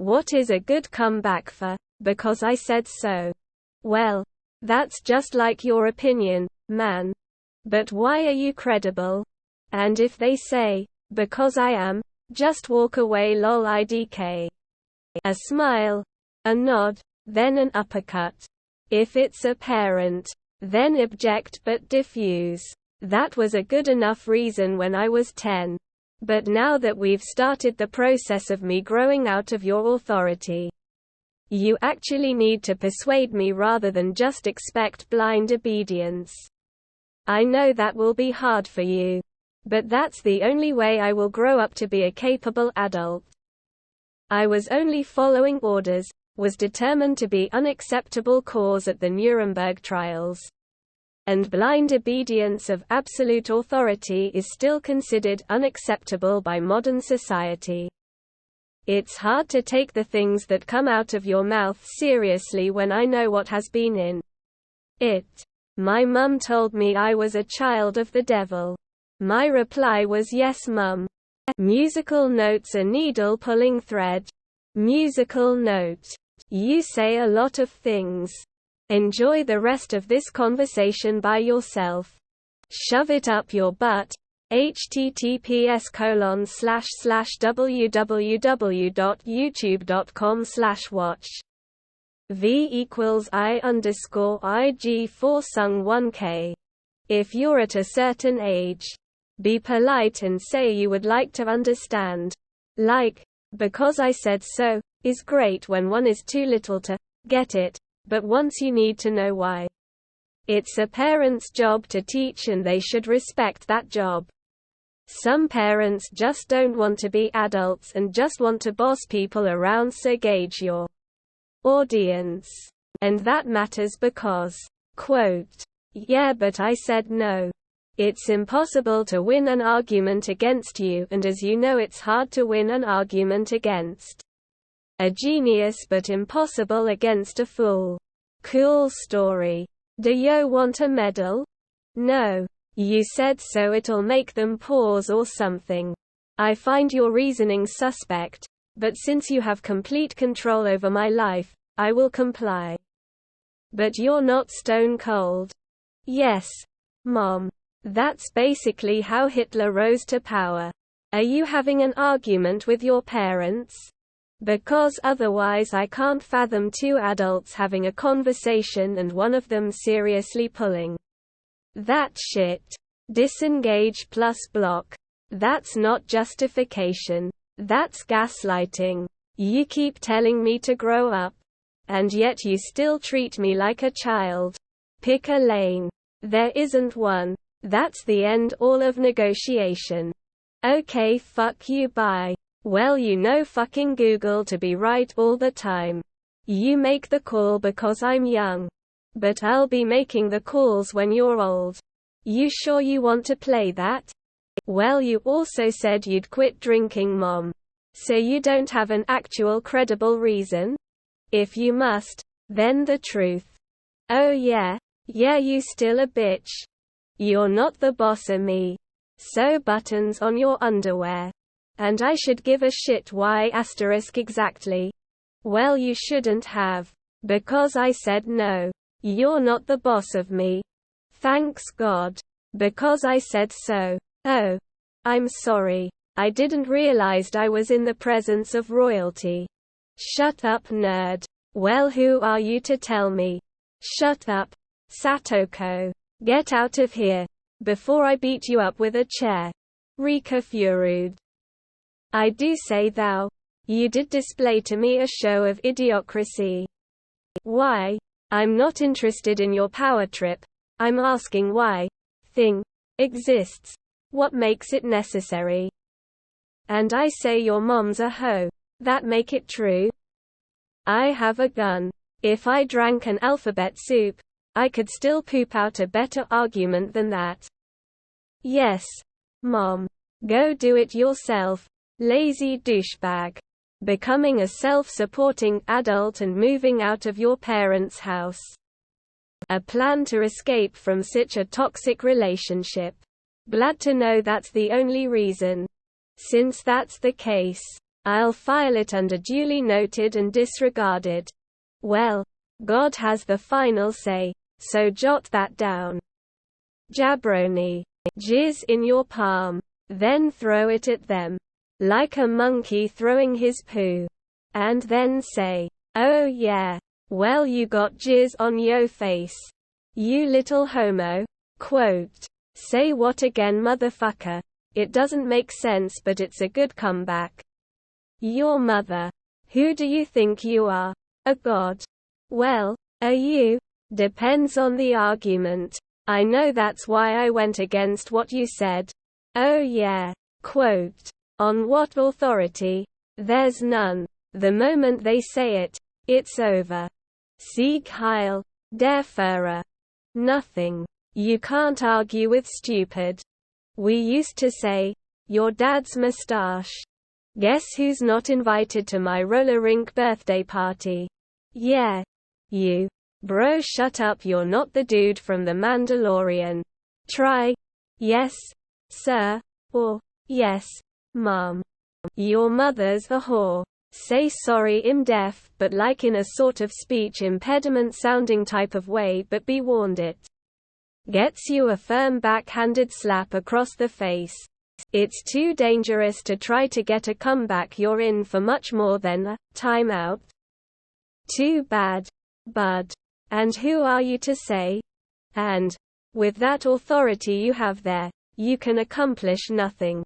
What is a good comeback for, because I said so? Well, that's just like your opinion, man. But why are you credible? And if they say, because I am, just walk away lol idk. A smile, a nod, then an uppercut. If it's apparent, then object but diffuse. That was a good enough reason when I was 10. But now that we've started the process of me growing out of your authority, you actually need to persuade me rather than just expect blind obedience. I know that will be hard for you. But that's the only way I will grow up to be a capable adult. I was only following orders, was determined to be unacceptable cause at the Nuremberg trials. And blind obedience of absolute authority is still considered unacceptable by modern society. It's hard to take the things that come out of your mouth seriously when I know what has been in it. My mum told me I was a child of the devil. My reply was yes mum. Musical notes, a needle pulling thread. Musical note. You say a lot of things. Enjoy the rest of this conversation by yourself. Shove it up your butt. https://www.youtube.com/watch v=I_IG4 sung 1k. If you're at a certain age, be polite and say you would like to understand. Like, because I said so, is great when one is too little to get it, but once you need to know why. It's a parent's job to teach and they should respect that job. Some parents just don't want to be adults and just want to boss people around, so gauge your audience. And that matters because, quote, yeah but I said no. It's impossible to win an argument against you, and as you know it's hard to win an argument against a genius but impossible against a fool. Cool story. Do you want a medal? No. You said so, it'll make them pause or something. I find your reasoning suspect, but since you have complete control over my life, I will comply. But you're not stone cold. Yes, Mom. That's basically how Hitler rose to power. Are you having an argument with your parents? Because otherwise I can't fathom two adults having a conversation and one of them seriously pulling that shit. Disengage plus block. That's not justification. That's gaslighting. You keep telling me to grow up, and yet you still treat me like a child. Pick a lane. There isn't one. That's the end all of negotiation. Okay, fuck you, bye. Well, you know fucking Google to be right all the time. You make the call because I'm young. But I'll be making the calls when you're old. You sure you want to play that? Well, you also said you'd quit drinking, Mom. So you don't have an actual credible reason? If you must, then the truth. Oh yeah? Yeah, you still a bitch. You're not the boss of me. Sew buttons on your underwear. And I should give a shit why asterisk exactly? Well, you shouldn't have. Because I said no. You're not the boss of me. Thanks God. Because I said so. Oh. I'm sorry. I didn't realize I was in the presence of royalty. Shut up, nerd. Well, who are you to tell me? Shut up. Satoko. Get out of here. Before I beat you up with a chair. Rika Furud. I do say thou. You did display to me a show of idiocracy. Why? I'm not interested in your power trip. I'm asking why thing exists. What makes it necessary? And I say your mom's a hoe. That make it true? I have a gun. If I drank an alphabet soup, I could still poop out a better argument than that. Yes, Mom. Go do it yourself, lazy douchebag. Becoming a self-supporting adult and moving out of your parents' house. A plan to escape from such a toxic relationship. Glad to know that's the only reason. Since that's the case, I'll file it under duly noted and disregarded. Well, God has the final say, so jot that down. Jabroni. Jizz in your palm. Then throw it at them. Like a monkey throwing his poo. And then say, oh yeah, well you got jizz on yo face. You little homo. Quote. Say what again motherfucker? It doesn't make sense but it's a good comeback. Your mother. Who do you think you are? A god? Well, are you? Depends on the argument. I know that's why I went against what you said. Oh yeah. Quote. On what authority? There's none. The moment they say it, it's over. Sieg Heil, der Führer. Nothing. You can't argue with stupid. We used to say, your dad's mustache. Guess who's not invited to my roller rink birthday party? Yeah. You. Bro, shut up, you're not the dude from The Mandalorian. Try. Yes, sir. Or, yes, mom. Your mother's a whore. Say sorry I'm deaf, but like in a sort of speech impediment sounding type of way, but be warned it gets you a firm backhanded slap across the face. It's too dangerous to try to get a comeback, you're in for much more than a timeout. Too bad, bud. And who are you to say? And with that authority you have there, you can accomplish nothing.